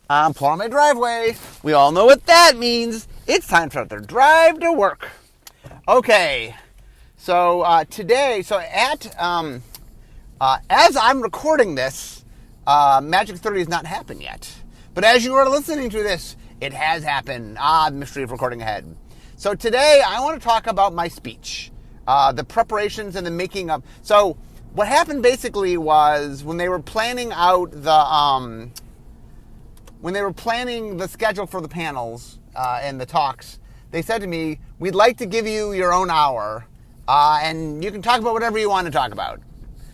I'm pulling my driveway. We all know what that means. It's time for the drive to work. Okay, so today, as I'm recording this, Magic 30 has not happened yet. But as you are listening to this, it has happened. The mystery of recording ahead. So today, I want to talk about my speech, the preparations and the making of. So what happened basically was when they were planning out when they were planning the schedule for the panels and the talks, they said to me, "We'd like to give you your own hour, and you can talk about whatever you want to talk about."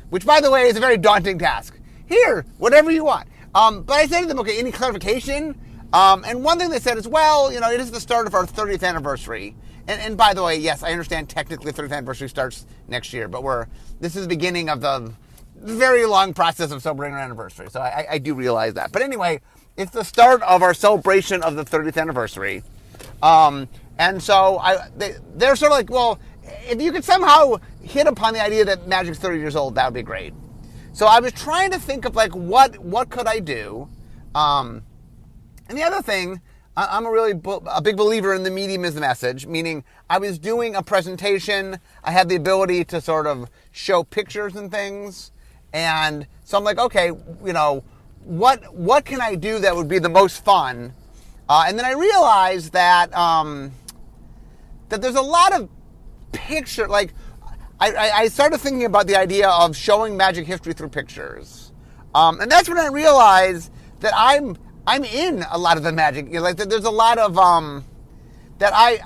Which, by the way, is a very daunting task. Here, whatever you want. But I said to them, okay, any clarification? And one thing they said is, well, it is the start of our 30th anniversary. And by the way, yes, I understand technically the 30th anniversary starts next year, but this is the beginning of the very long process of celebrating our anniversary. So I do realize that. But anyway, it's the start of our celebration of the 30th anniversary. And so they're sort of like, well, if you could somehow hit upon the idea that Magic's 30 years old, that would be great. So I was trying to think of like, what could I do? And the other thing, I'm a big believer in the medium is the message, meaning I was doing a presentation. I had the ability to sort of show pictures and things. And so I'm like, okay, what can I do that would be the most fun? And then I realized that that there's a lot of picture, like I started thinking about the idea of showing Magic history through pictures, and that's when I realized that I'm in a lot of the Magic. Like there's a lot of that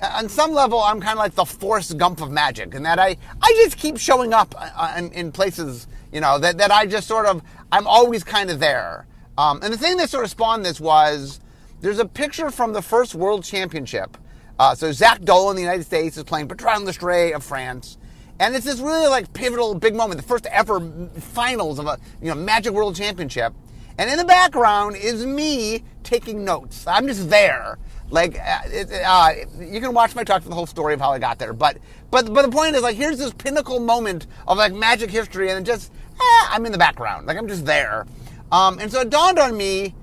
on some level I'm kind of like the Forrest Gump of Magic, and that I just keep showing up in places that I just sort of I'm always kind of there. And the thing that sort of spawned this was there's a picture from the first World Championship. So Zach Dolan in the United States is playing Bertrand Lestrade of France. And it's this really like pivotal big moment, the first ever finals of a Magic World Championship. And in the background is me taking notes. I'm just there. Like you can watch my talk for the whole story of how I got there. But the point is, like, here's this pinnacle moment of like Magic history, and then just I'm in the background. Like I'm just there. And so it dawned on me,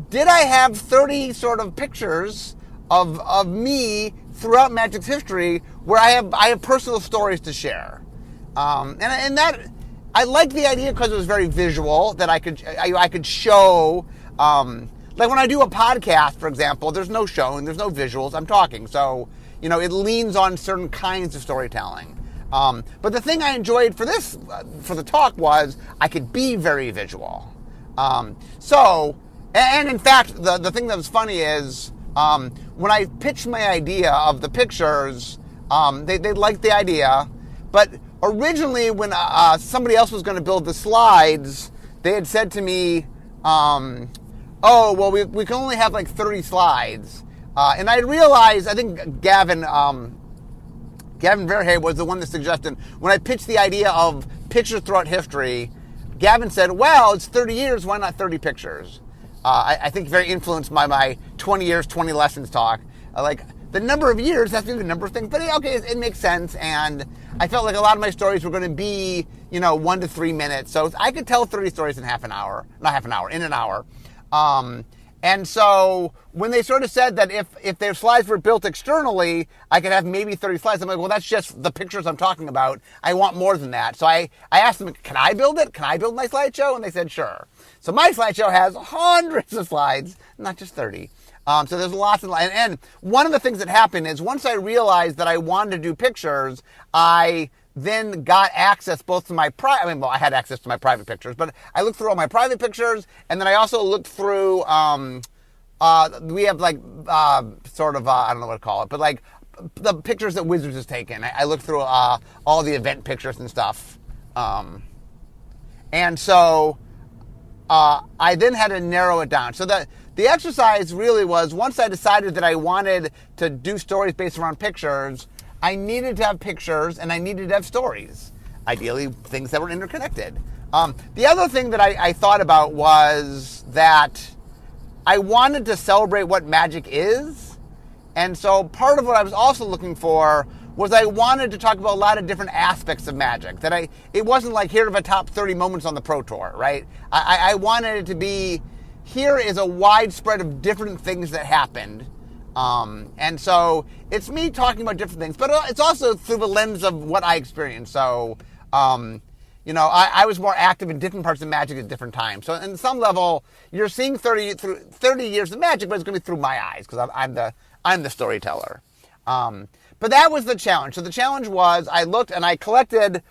did I have 30 sort of pictures of me throughout Magic's history where I have personal stories to share, and that I liked the idea because it was very visual, that I could show, like when I do a podcast, for example, there's no showing, there's no visuals, I'm talking, so it leans on certain kinds of storytelling. But the thing I enjoyed for the talk was I could be very visual. And in fact, the thing that was funny is, when I pitched my idea of the pictures, they liked the idea, but originally when somebody else was going to build the slides, they had said to me, oh, well, we can only have like 30 slides. And I realized, I think Gavin Verhey was the one that suggested, when I pitched the idea of pictures throughout history, Gavin said, well, it's 30 years, why not 30 pictures? I think very influenced by my 20 years, 20 lessons talk. Like the number of years, that's maybe the number of things, but okay, it makes sense. And I felt like a lot of my stories were going to be, 1 to 3 minutes. So I could tell 30 stories in in an hour. And so when they sort of said that if their slides were built externally, I could have maybe 30 slides. I'm like, well, that's just the pictures I'm talking about. I want more than that. So I asked them, can I build it? Can I build my slideshow? And they said, sure. So my slideshow has hundreds of slides, not just 30. So there's lots and one of the things that happened is once I realized that I wanted to do pictures, I then got access both to my I had access to my private pictures, but I looked through all my private pictures, and then I also looked through, we have like, sort of, I don't know what to call it, but like the pictures that Wizards has taken. I looked through, all the event pictures and stuff. And so, I then had to narrow it down. So the exercise really was, once I decided that I wanted to do stories based around pictures, I needed to have pictures and I needed to have stories. Ideally, things that were interconnected. The other thing that I thought about was that I wanted to celebrate what Magic is. And so part of what I was also looking for was I wanted to talk about a lot of different aspects of Magic. It wasn't like here are the top 30 moments on the Pro Tour, right? I wanted it to be, here is a widespread of different things that happened. And so it's me talking about different things, but it's also through the lens of what I experienced. So, I was more active in different parts of magic at different times. So in some level, you're seeing 30 years of magic, but it's going to be through my eyes because I'm the storyteller. But that was the challenge. So the challenge was I looked and I collected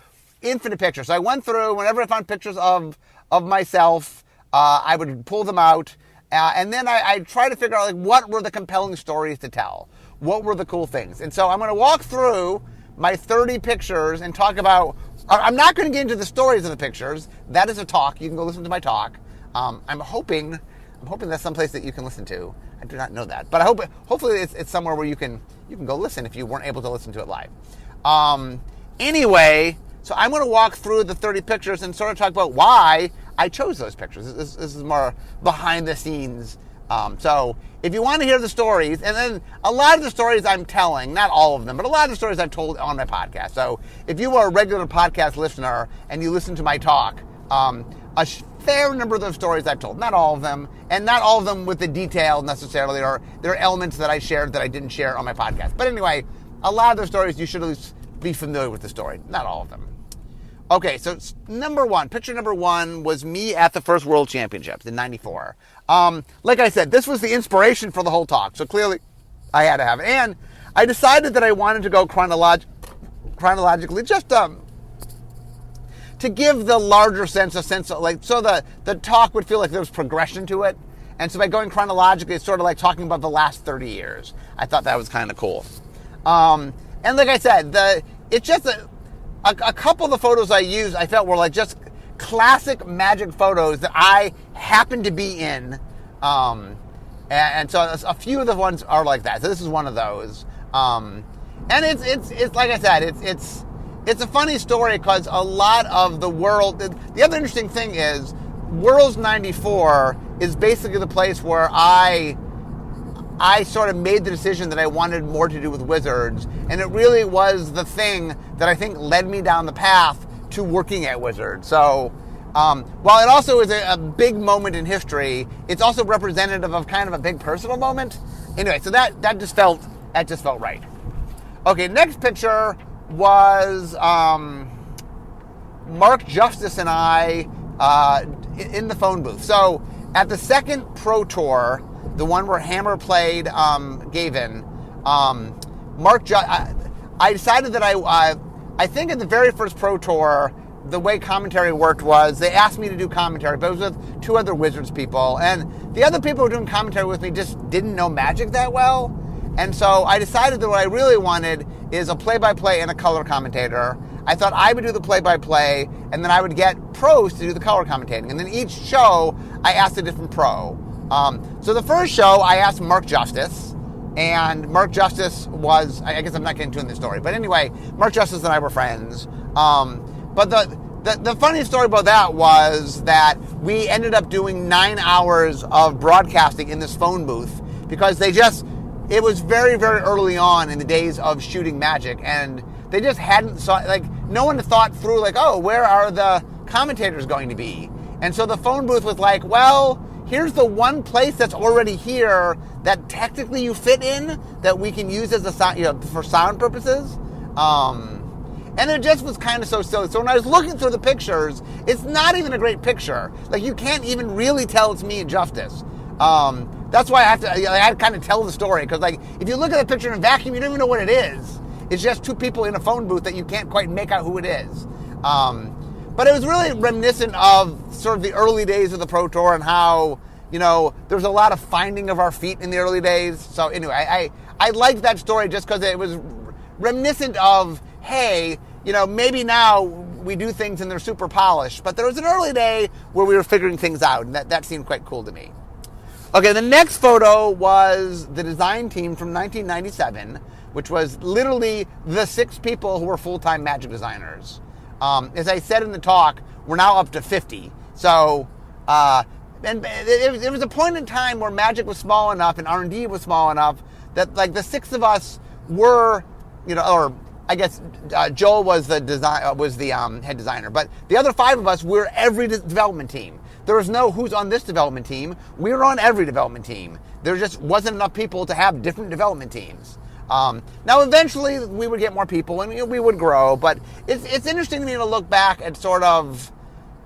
infinite pictures. So I went through, whenever I found pictures of myself, I would pull them out. And then I tried to figure out what were the compelling stories to tell? What were the cool things? And so I'm going to walk through my 30 pictures and talk about, I'm not going to get into the stories of the pictures. That is a talk. You can go listen to my talk. I'm hoping that's someplace that you can listen to. I do not know that, but hopefully it's somewhere where you can go listen if you weren't able to listen to it live. Anyway, so I'm going to walk through the 30 pictures and sort of talk about why I chose those pictures. This is more behind the scenes. So if you want to hear the stories, and then a lot of the stories I'm telling, not all of them, but a lot of the stories I've told on my podcast. So if you are a regular podcast listener and you listen to my talk, a fair number of those stories I've told, not all of them, and not all of them with the detail necessarily, or there are elements that I shared that I didn't share on my podcast. But anyway, a lot of those stories you should at least be familiar with the story, not all of them. Okay, so picture number one was me at the first World Championships in '94. Like I said, this was the inspiration for the whole talk, so clearly I had to have it. And I decided that I wanted to go chronologically, just to give the larger sense of so the talk would feel like there was progression to it. And so by going chronologically, it's sort of like talking about the last 30 years. I thought that was kind of cool. And like I said, it's just a couple of the photos I used, I felt were like just classic magic photos that I happened to be in. And so a few of the ones are like that. So this is one of those. And it's like I said, it's a funny story because a lot of the world, the other interesting thing is Worlds 94 is basically the place where I sort of made the decision that I wanted more to do with Wizards, and it really was the thing that I think led me down the path to working at Wizards. So while it also is a big moment in history, it's also representative of kind of a big personal moment. Anyway, so that just felt right. Okay, next picture was Mark Justice and I in the phone booth. So at the second Pro Tour, the one where Hammer played Gavin, I decided that I think at the very first Pro Tour, the way commentary worked was they asked me to do commentary, but it was with two other Wizards people. And the other people who were doing commentary with me just didn't know Magic that well. And so I decided that what I really wanted is a play-by-play and a color commentator. I thought I would do the play-by-play, and then I would get pros to do the color commentating. And then each show, I asked a different pro. So the first show, I asked Mark Justice, and Mark Justice was, I guess I'm not getting into the story, but anyway, Mark Justice and I were friends. But the funny story about that was that we ended up doing 9 hours of broadcasting in this phone booth because it was very, very early on in the days of shooting Magic, and they just no one had thought through where are the commentators going to be? And so the phone booth was like, well, here's the one place that's already here that technically you fit in that we can use as a sound, for sound purposes. And it just was kind of so silly. So when I was looking through the pictures, it's not even a great picture. You can't even really tell it's me and Justice. That's why I have to kind of tell the story, because if you look at the picture in a vacuum, you don't even know what it is. It's just two people in a phone booth that you can't quite make out who it is. But it was really reminiscent of sort of the early days of the Pro Tour and how, there was a lot of finding of our feet in the early days. So anyway, I liked that story just because it was reminiscent of, hey, maybe now we do things and they're super polished, but there was an early day where we were figuring things out, and that seemed quite cool to me. Okay, the next photo was the design team from 1997, which was literally the 6 people who were full-time Magic designers. As I said in the talk, we're now up to 50. So, and it was a point in time where Magic was small enough and R&D was small enough that the 6 of us were, or I guess Joel was the head designer, but the other 5 of us were every development team. there was no who's on this development team. We were on every development team. There just wasn't enough people to have different development teams. Now, eventually, we would get more people, and we would grow. But it's interesting to me to look back at sort of,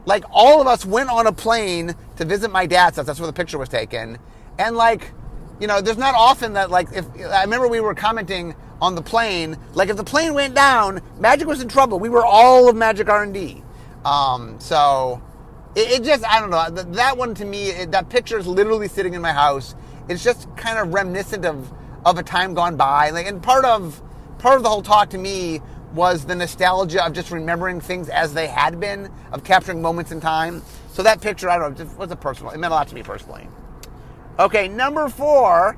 like, all of us went on a plane to visit my dad's house. That's where the picture was taken. And, like, there's not often that, like, if I remember we were commenting on the plane, like, if the plane went down, Magic was in trouble. We were all of Magic R&D. So it just, I don't know. That one, to me, that picture is literally sitting in my house. It's just kind of reminiscent of a time gone by. Like, and part of the whole talk to me was the nostalgia of just remembering things as they had been, of capturing moments in time. So that picture, I don't know, just was a personal. It meant a lot to me personally. Okay, number 4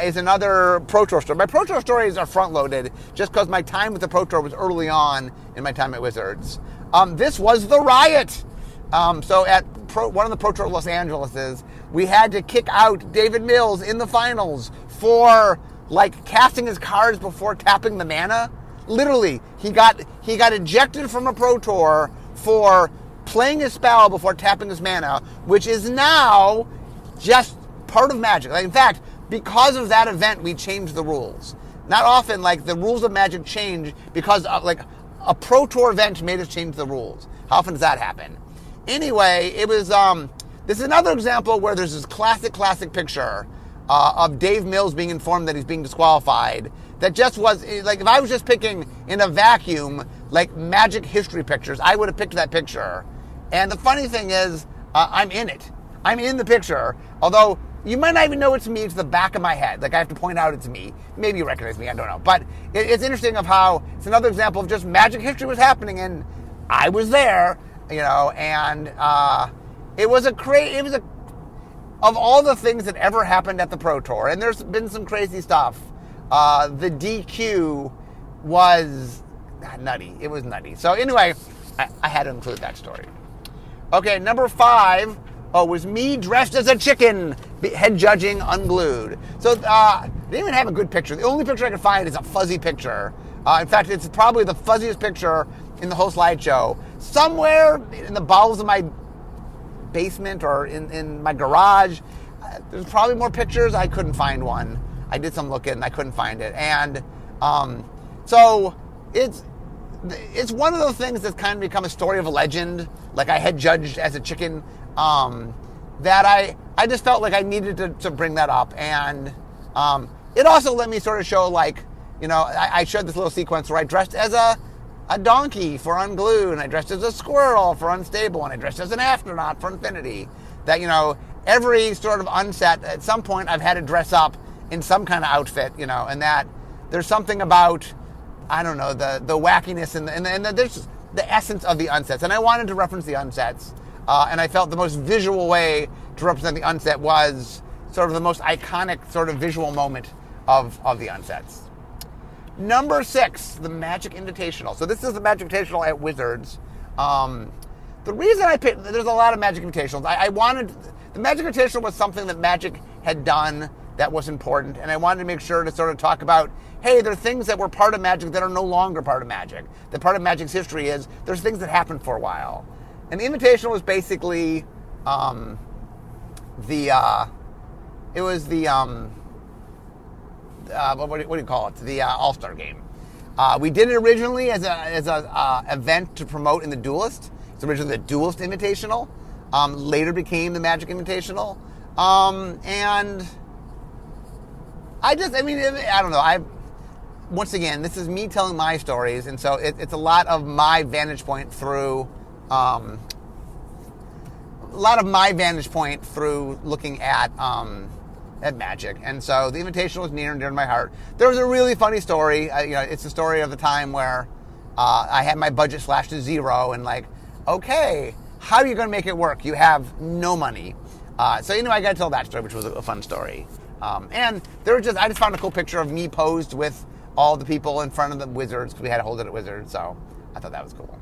is another Pro Tour story. My Pro Tour stories are front-loaded just because my time with the Pro Tour was early on in my time at Wizards. This was the Riot. So at one of the Pro Tour Los Angeleses, we had to kick out David Mills in the finals for, like, casting his cards before tapping the mana. Literally, he got ejected from a Pro Tour for playing his spell before tapping his mana, which is now just part of Magic. Like, in fact, because of that event, we changed the rules. Not often, like, the rules of Magic change because of, like, a Pro Tour event made us change the rules. How often does that happen? Anyway, it was, this is another example where there's this classic picture of Dave Mills being informed that he's being disqualified. That just was, like, if I was just picking in a vacuum, like, Magic history pictures, I would have picked that picture. And the funny thing is, I'm in it. I'm in the picture. Although, you might not even know it's me. It's the back of my head. Like, I have to point out it's me. Maybe you recognize me. I don't know. But it's interesting of how it's another example of just Magic history was happening, and I was there, and it was of all the things that ever happened at the Pro Tour, and there's been some crazy stuff, the DQ was nutty. It was nutty. So anyway, I had to include that story. Okay, number 5 was me dressed as a chicken, head judging Unglued. So they didn't even have a good picture. The only picture I could find is a fuzzy picture. In fact, it's probably the fuzziest picture in the whole slideshow. Somewhere in the bowels of my basement or in my garage, there's probably more pictures. I couldn't find one. I did some looking and I couldn't find it. And so it's one of those things that's kind of become a story of a legend. Like, I had judged as a chicken, that I just felt like I needed to bring that up. And it also let me sort of show, like, I showed this little sequence where I dressed as a donkey for Unglued, and I dressed as a squirrel for Unstable, and I dressed as an astronaut for Infinity. That, every sort of unset, at some point I've had to dress up in some kind of outfit, and that there's something about, I don't know, the wackiness and there's the essence of the unsets. And I wanted to reference the unsets, and I felt the most visual way to represent the unset was sort of the most iconic sort of visual moment of the unsets. Number 6, the Magic Invitational. So this is the Magic Invitational at Wizards. The reason I picked, there's a lot of Magic Invitationals. I wanted, the Magic Invitational was something that Magic had done that was important, and I wanted to make sure to sort of talk about, hey, there are things that were part of Magic that are no longer part of Magic. That part of Magic's history is there's things that happened for a while. And the Invitational was basically what do you call it? The All-Star Game. We did it originally as a event to promote in the Duelist. It's originally the Duelist Invitational. Later became the Magic Invitational. And I don't know. Once again, this is me telling my stories, and so it's a lot of my vantage point through looking at Magic. And so the Invitational was near and dear to my heart. There was a really funny story. It's the story of the time where I had my budget slashed to zero, and like, okay, how are you going to make it work? You have no money. So anyway, I got to tell that story, which was a fun story. And I just found a cool picture of me posed with all the people in front of the Wizards, because we had to hold it at Wizards, so I thought that was cool.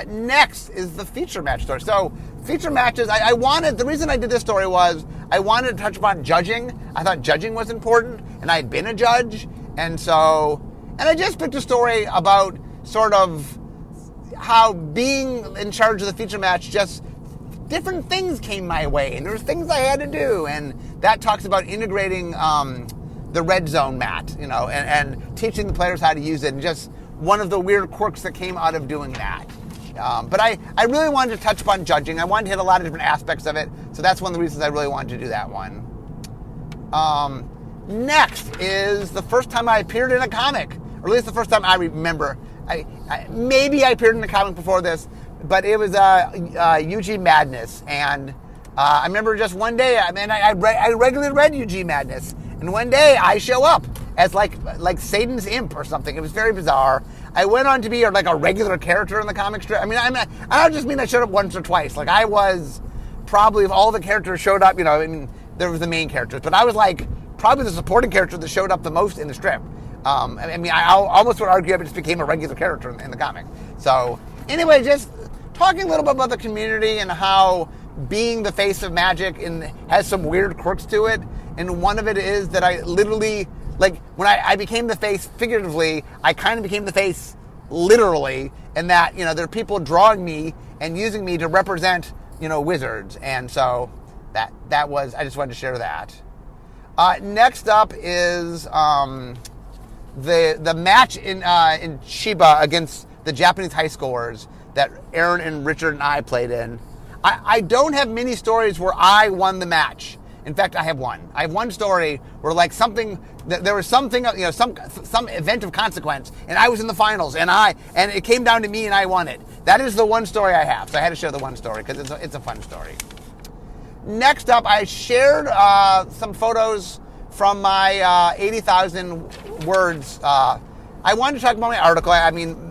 Next is the feature match story. So feature matches, the reason I did this story was I wanted to touch upon judging. I thought judging was important, and I had been a judge, and I just picked a story about sort of how being in charge of the feature match just different things came my way, and there was things I had to do, and that talks about integrating the red zone mat, and teaching the players how to use it, and just one of the weird quirks that came out of doing that. But I really wanted to touch upon judging. I wanted to hit a lot of different aspects of it, so that's one of the reasons I really wanted to do that one. Next is the first time I appeared in a comic, or at least the first time I remember. Maybe I appeared in a comic before this, but it was UG Madness, and I remember just one day. I regularly read UG Madness, and one day I show up as like Satan's imp or something. It was very bizarre. I went on to be like a regular character in the comic strip. I don't just mean I showed up once or twice. Like, I was probably, of all the characters showed up, there was the main characters, but I was like probably the supporting character that showed up the most in the strip. I almost would argue I just became a regular character in the comic. So anyway, just talking a little bit about the community and how being the face of Magic has some weird quirks to it. And one of it is that I literally, like, when I became the face figuratively, I kind of became the face literally, in that, there are people drawing me and using me to represent, wizards. And so that was, I just wanted to share that. Next up is the match in Chiba against the Japanese high schoolers that Aaron and Richard and I played in. I don't have many stories where I won the match. In fact, I have one. I have one story where there was something, some event of consequence, and I was in the finals, and it came down to me, and I won it. That is the one story I have. So I had to share the one story because it's a fun story. Next up, I shared some photos from my 80,000 words. I wanted to talk about my article.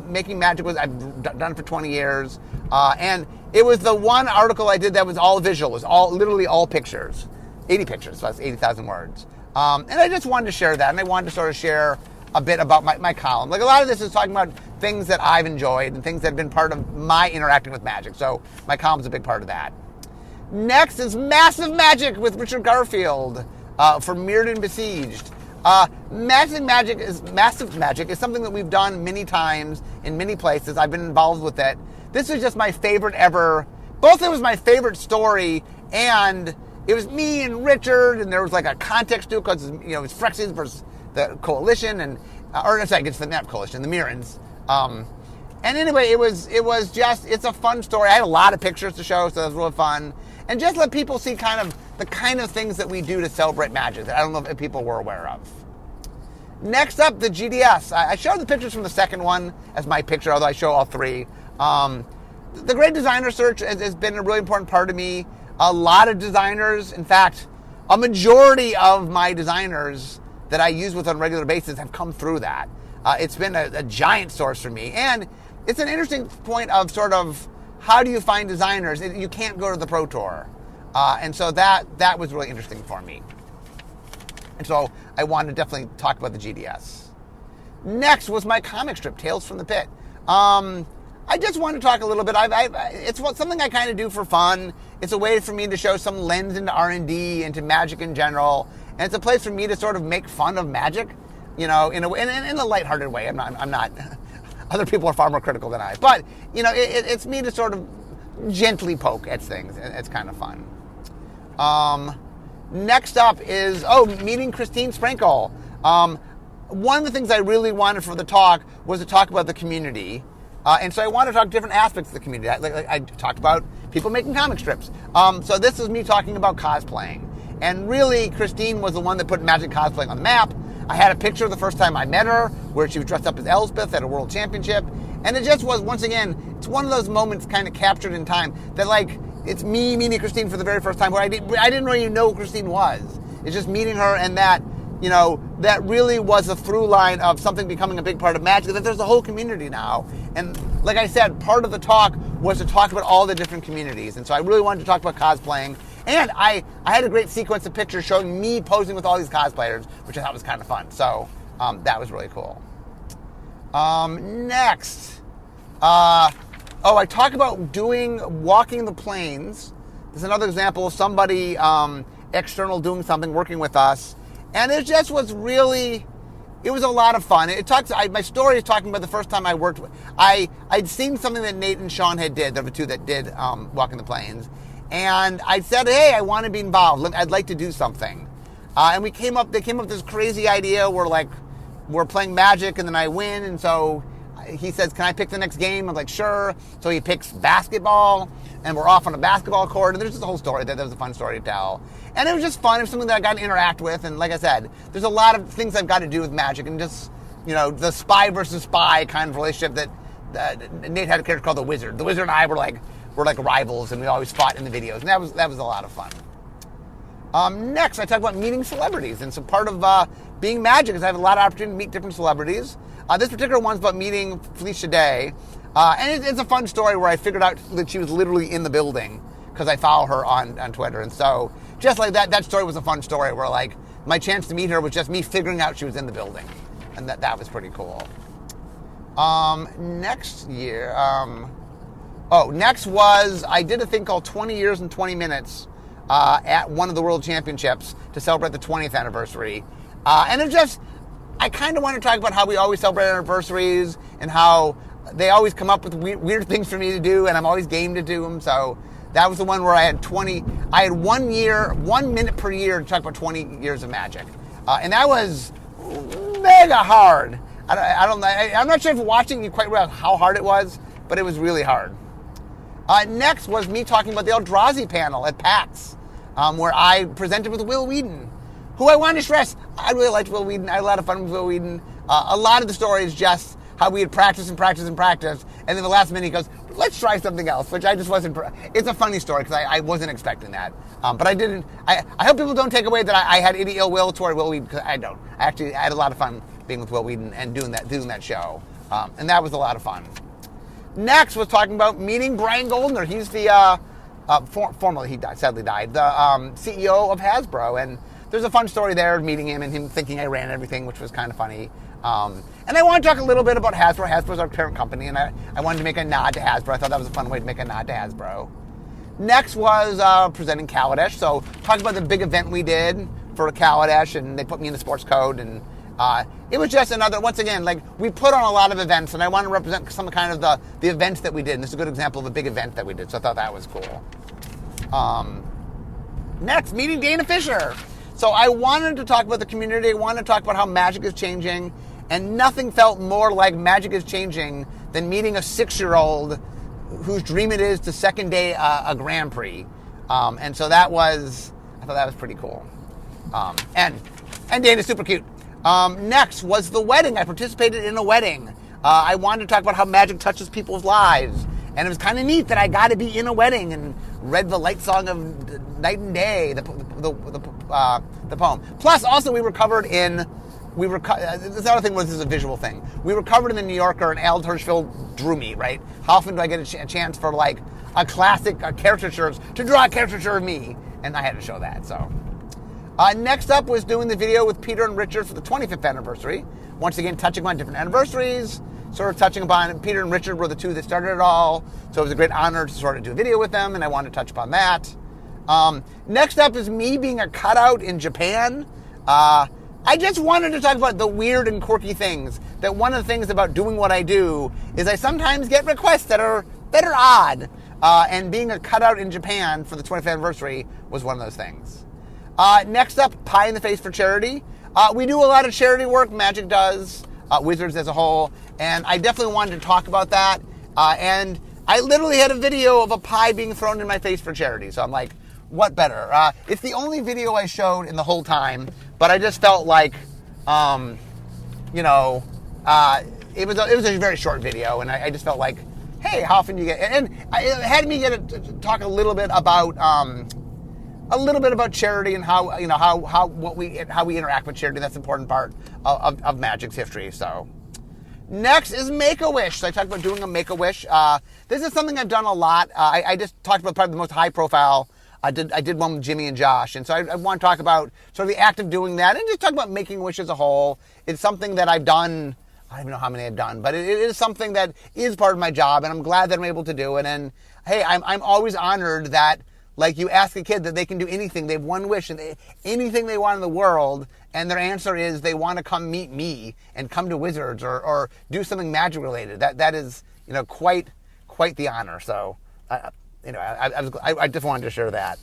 Making Magic I've done it for 20 years, and it was the one article I did that was all visual. It was literally all pictures. 80 pictures, so that's 80,000 words. And I just wanted to share that, and I wanted to sort of share a bit about my column. Like, a lot of this is talking about things that I've enjoyed and things that have been part of my interacting with Magic, so my column's a big part of that. Next is Massive Magic with Richard Garfield for Mirrodin Besieged. Massive Magic is something that we've done many times in many places. I've been involved with it. This is just my favorite ever. Both it was my favorite story, and it was me and Richard, and there was like a context to it because it was Phyrexians versus the Coalition, against the Map Coalition, the Mirrans. And anyway, it's a fun story. I had a lot of pictures to show, so it was really fun. And just let people see the kind of things that we do to celebrate Magic that I don't know if people were aware of. Next up, the GDS. I showed the pictures from the second one as my picture, although I show all three. The Great Designer Search has been a really important part of me. A lot of designers, in fact, a majority of my designers that I use with on a regular basis have come through that. It's been a giant source for me. And it's an interesting point of sort of how do you find designers? You can't go to the Pro Tour. And so that was really interesting for me. And so I wanted to definitely talk about the GDS. Next was my comic strip, Tales from the Pit. I just wanted to talk a little bit. It's something I kind of do for fun. It's a way for me to show some lens into R&D, into Magic in general. And it's a place for me to sort of make fun of Magic, in a lighthearted way. I'm not. Other people are far more critical than I. But, it's me to sort of gently poke at things. It's kind of fun. Next up is, meeting Christine Sprinkle. One of the things I really wanted for the talk was to talk about the community. And so I want to talk different aspects of the community. I talked about people making comic strips. So this is me talking about cosplaying. And really, Christine was the one that put Magic cosplaying on the map. I had a picture the first time I met her where she was dressed up as Elspeth at a world championship. And it just was, once again, it's one of those moments kind of captured in time that, like, it's me meeting Christine for the very first time where I didn't really know who Christine was. It's just meeting her, and that, that really was a through line of something becoming a big part of Magic, that there's a whole community now. And like I said, part of the talk was to talk about all the different communities. And so I really wanted to talk about cosplaying. And I had a great sequence of pictures showing me posing with all these cosplayers, which I thought was kind of fun. So that was really cool. Next. I talk about walking the planes. There's another example of somebody external doing something, working with us. And it just was really, it was a lot of fun. My story is talking about the first time I worked with, I'd seen something that Nate and Sean did, the two that did Walking the Planes. And I said, hey, I want to be involved. I'd like to do something. And they came up with this crazy idea where like, we're playing Magic and then I win. And so he says, can I pick the next game? I'm like, sure. So he picks basketball and we're off on a basketball court. And there's just a whole story. That was a fun story to tell. And it was just fun. It was something that I got to interact with. And like I said, there's a lot of things I've got to do with Magic and just, the spy versus spy kind of relationship that Nate had a character called the Wizard. The Wizard and I were like rivals and we always fought in the videos. And that was a lot of fun. Next, I talk about meeting celebrities. And so part of being Magic is I have a lot of opportunity to meet different celebrities. This particular one's about meeting Felicia Day. And it's a fun story where I figured out that she was literally in the building because I follow her on Twitter. And so just like that story was a fun story where like my chance to meet her was just me figuring out she was in the building. And that was pretty cool. Next was I did a thing called 20 Years in 20 Minutes at one of the World Championships to celebrate the 20th anniversary. And it just, I kind of want to talk about how we always celebrate anniversaries and how they always come up with weird things for me to do and I'm always game to do them. So that was the one where I had 1 minute per year to talk about 20 years of Magic. And that was mega hard. I'm not sure if watching you quite realize how hard it was, but it was really hard. Next was me talking about the Eldrazi panel at PAX, where I presented with Will Wheaton, who I want to stress, I really liked Will Wheaton. I had a lot of fun with Will Wheaton. A lot of the story is just how we had practiced and then the last minute he goes, let's try something else, which I just wasn't. It's a funny story because I wasn't expecting that. But I didn't. I hope people don't take away that I had any ill will toward Will Wheaton because I don't. I had a lot of fun being with Will Wheaton and doing that show, and that was a lot of fun. Next was talking about meeting Brian Goldner. He's the formerly he sadly died, the CEO of Hasbro, and there's a fun story there of meeting him and him thinking I ran everything, which was kind of funny. And I want to talk a little bit about Hasbro. Hasbro's our parent company, and I wanted to make a nod to Hasbro. I thought that was a fun way to make a nod to Hasbro. Next was presenting Kaladesh. So talking about the big event we did for Kaladesh, and they put me in the sports code, and it was just another, once again, like we put on a lot of events, and I want to represent some kind of the events that we did. And this is a good example of a big event that we did, so I thought that was cool. Next, meeting Dana Fisher. So I wanted to talk about the community. I wanted to talk about how Magic is changing, and nothing felt more like Magic is changing than meeting a 6-year-old whose dream it is to second day a Grand Prix. And so I thought that was pretty cool. And Dana's super cute. Next was the wedding. I participated in a wedding. I wanted to talk about how Magic touches people's lives. And it was kind of neat that I got to be in a wedding and read the light song of Night and Day, the poem. Plus, also, this other thing was this is a visual thing. We were covered in the New Yorker, and Al Hirschfeld drew me, right? How often do I get a chance for, like, a classic caricature, to draw a caricature of me? And I had to show that, so. Next up was doing the video with Peter and Richard for the 25th anniversary. Once again, touching on different anniversaries, sort of touching upon, Peter and Richard were the two that started it all, so it was a great honor to sort of do a video with them, and I wanted to touch upon that. Next up is me being a cutout in Japan. I just wanted to talk about the weird and quirky things. That one of the things about doing what I do is I sometimes get requests that are odd. And being a cutout in Japan for the 25th anniversary was one of those things. Next up, Pie in the Face for charity. We do a lot of charity work, Magic does, Wizards as a whole, and I definitely wanted to talk about that. And I literally had a video of a pie being thrown in my face for charity, so I'm like, what better? It's the only video I showed in the whole time, but I just felt like, it was a very short video, and I just felt like, hey, how often do you get? And it had me talk a little bit about charity and how we interact with charity. That's an important part of Magic's history. So next is Make-A-Wish. So I talked about doing a Make-A-Wish. This is something I've done a lot. I just talked about probably the most high profile. I did one with Jimmy and Josh, and so I want to talk about sort of the act of doing that, and just talk about making a wish as a whole. It's something that I've done. I don't even know how many I've done, but it is something that is part of my job, and I'm glad that I'm able to do it. And hey, I'm always honored that, like, you ask a kid that they can do anything. They have one wish, and anything they want in the world, and their answer is they want to come meet me and come to Wizards or do something Magic related. That is quite the honor. So anyway, I just wanted to share that.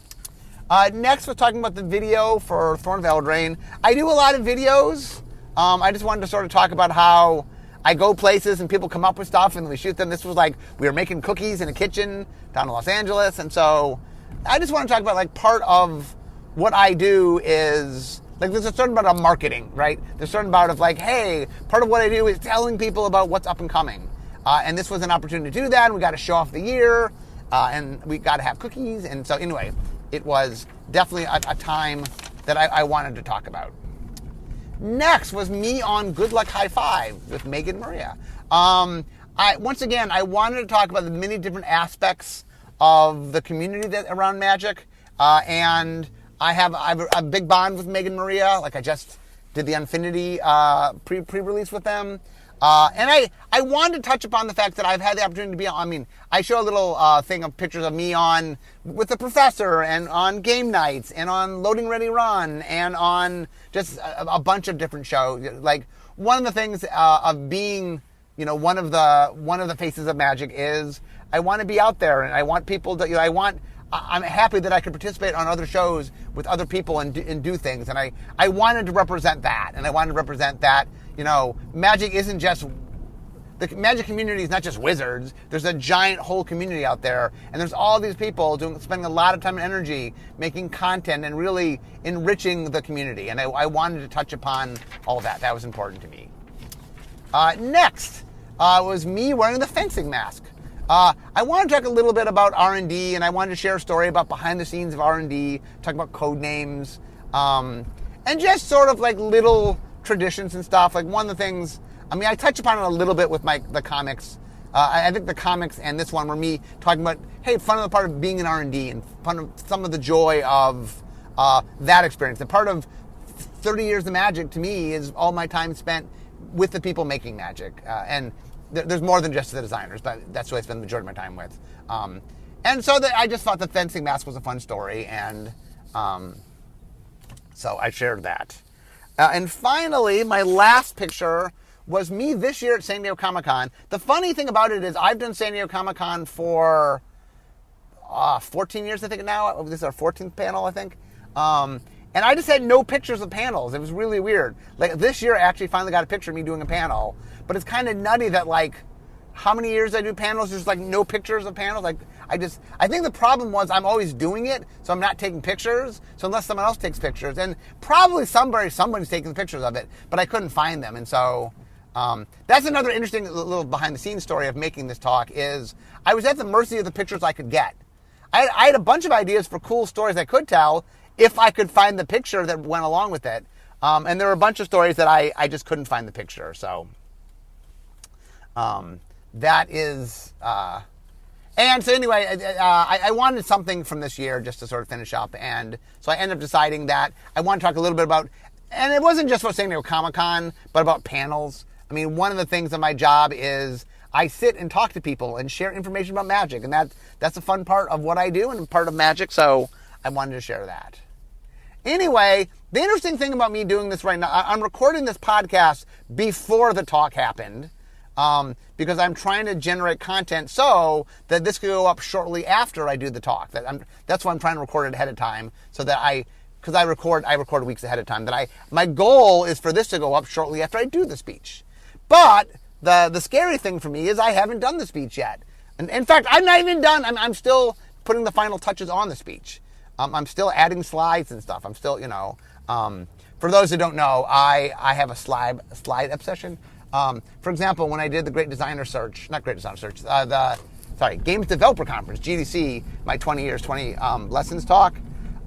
Next, we're talking about the video for Throne of Eldraine. I do a lot of videos. I just wanted to sort of talk about how I go places and people come up with stuff and we shoot them. This was like we were making cookies in a kitchen down in Los Angeles. And so I just want to talk about like part of what I do is like there's a certain amount of marketing, right? There's a certain amount of like, hey, part of what I do is telling people about what's up and coming. And this was an opportunity to do that. And we got to show off the year and we got to have cookies. And so anyway, it was definitely a time that I wanted to talk about. Next was me on Good Luck High Five with Megan Maria. Once again, I wanted to talk about the many different aspects of the community that around Magic. And I have a big bond with Megan Maria. Like I just did the Unfinity pre-release with them. And I wanted to touch upon the fact that I've had the opportunity to be on, I mean, I show a little thing of pictures of me on with the professor and on game nights and on Loading Ready Run and on just a bunch of different shows. Like one of the things of being, you know, one of the faces of Magic is I want to be out there and I want people to, you know, I'm happy that I could participate on other shows with other people and do things. And I wanted to represent that. And I wanted to represent that, you know, Magic isn't just, the Magic community is not just Wizards. There's a giant whole community out there. And there's all these people spending a lot of time and energy making content and really enriching the community. And I wanted to touch upon all of that. That was important to me. Next was me wearing the fencing mask. I want to talk a little bit about R&D, and I wanted to share a story about behind the scenes of R&D, talk about code names, and just sort of like little traditions and stuff. Like one of the things, I mean, I touched upon it a little bit with the comics. I think the comics and this one were me talking about, hey, fun of the part of being in R&D and fun of some of the joy of that experience. And part of 30 years of Magic to me is all my time spent with the people making Magic. And there's more than just the designers, but that's who I spend the majority of my time with. And so I just thought the fencing mask was a fun story, and so I shared that. And finally, my last picture was me this year at San Diego Comic-Con. The funny thing about it is I've done San Diego Comic-Con for 14 years, I think now. This is our 14th panel, I think. And I just had no pictures of panels. It was really weird. Like this year, I actually finally got a picture of me doing a panel. But it's kind of nutty that like how many years I do panels, there's like no pictures of panels. Like I think the problem was I'm always doing it, so I'm not taking pictures. So unless someone else takes pictures, and probably somebody's taking pictures of it, but I couldn't find them. And so that's another interesting little behind the scenes story of making this talk is I was at the mercy of the pictures I could get. I had a bunch of ideas for cool stories I could tell if I could find the picture that went along with it. And there were a bunch of stories that I just couldn't find the picture. So that is, and so anyway, I wanted something from this year just to sort of finish up. And so I ended up deciding that I want to talk a little bit about, and it wasn't just about San Diego Comic-Con, but about panels. I mean, one of the things of my job is I sit and talk to people and share information about Magic. And that's a fun part of what I do and part of Magic. So I wanted to share that. Anyway, the interesting thing about me doing this right now, I'm recording this podcast before the talk happened. Because I'm trying to generate content so that this could go up shortly after I do the talk. That's why I'm trying to record it ahead of time, so that because I record weeks ahead of time. My goal is for this to go up shortly after I do the speech. But the scary thing for me is I haven't done the speech yet. And in fact, I'm not even done. I'm still putting the final touches on the speech. I'm still adding slides and stuff. I'm still, for those who don't know, I have a slide obsession. For example, when I did the Games Developer Conference, GDC, my 20 years, 20 lessons talk,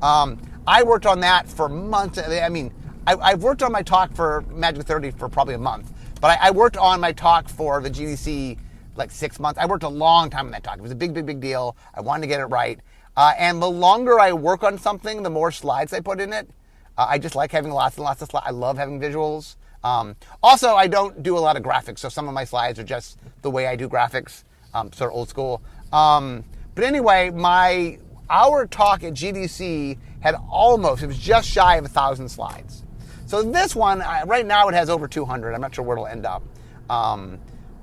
I worked on that for months. I mean, I've worked on my talk for Magic 30 for probably a month, but I worked on my talk for the GDC like 6 months. I worked a long time on that talk. It was a big deal. I wanted to get it right. And the longer I work on something, the more slides I put in it. I just like having lots and lots of slides. I love having visuals. Also, I don't do a lot of graphics, so some of my slides are just the way I do graphics, sort of old school. But anyway, our talk at GDC it was just shy of 1,000 slides. So this one, right now it has over 200. I'm not sure where it'll end up.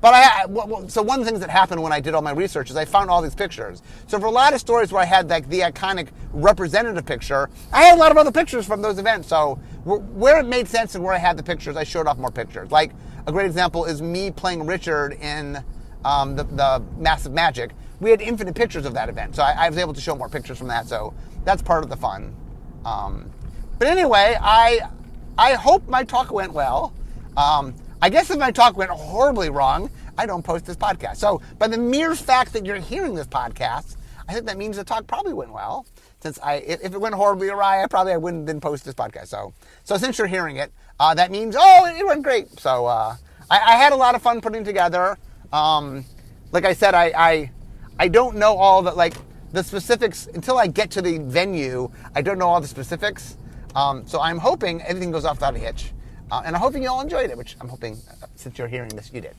But so one of the things that happened when I did all my research is I found all these pictures. So for a lot of stories where I had like the iconic representative picture, I had a lot of other pictures from those events. So where it made sense and where I had the pictures, I showed off more pictures. Like a great example is me playing Richard in the Massive Magic. We had infinite pictures of that event, so I was able to show more pictures from that. So that's part of the fun. But anyway, I hope my talk went well. I guess if my talk went horribly wrong, I don't post this podcast. So by the mere fact that you're hearing this podcast, I think that means the talk probably went well. Since if it went horribly awry, I wouldn't then post this podcast. So since you're hearing it, that means, it went great. So I had a lot of fun putting together. Like I said, I don't know all the specifics until I get to the venue. I don't know all the specifics. So I'm hoping everything goes off without a hitch. And I'm hoping you all enjoyed it, which I'm hoping, since you're hearing this, you did.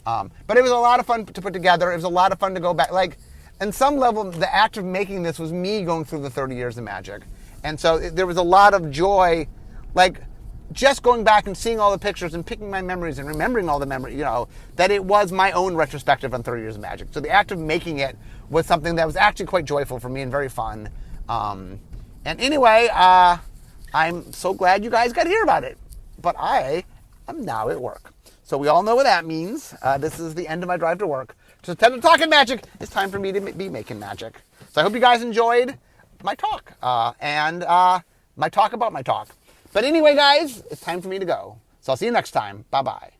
But it was a lot of fun to put together. It was a lot of fun to go back. Like, on some level, the act of making this was me going through the 30 years of magic. And so there was a lot of joy, like, just going back and seeing all the pictures and picking my memories and remembering all the memories, that it was my own retrospective on 30 years of magic. So the act of making it was something that was actually quite joyful for me and very fun. And anyway, I'm so glad you guys got to hear about it. But I am now at work. So we all know what that means. This is the end of my drive to work. So instead of talking magic, it's time for me to be making magic. So I hope you guys enjoyed my talk and my talk about my talk. But anyway, guys, it's time for me to go. So I'll see you next time. Bye-bye.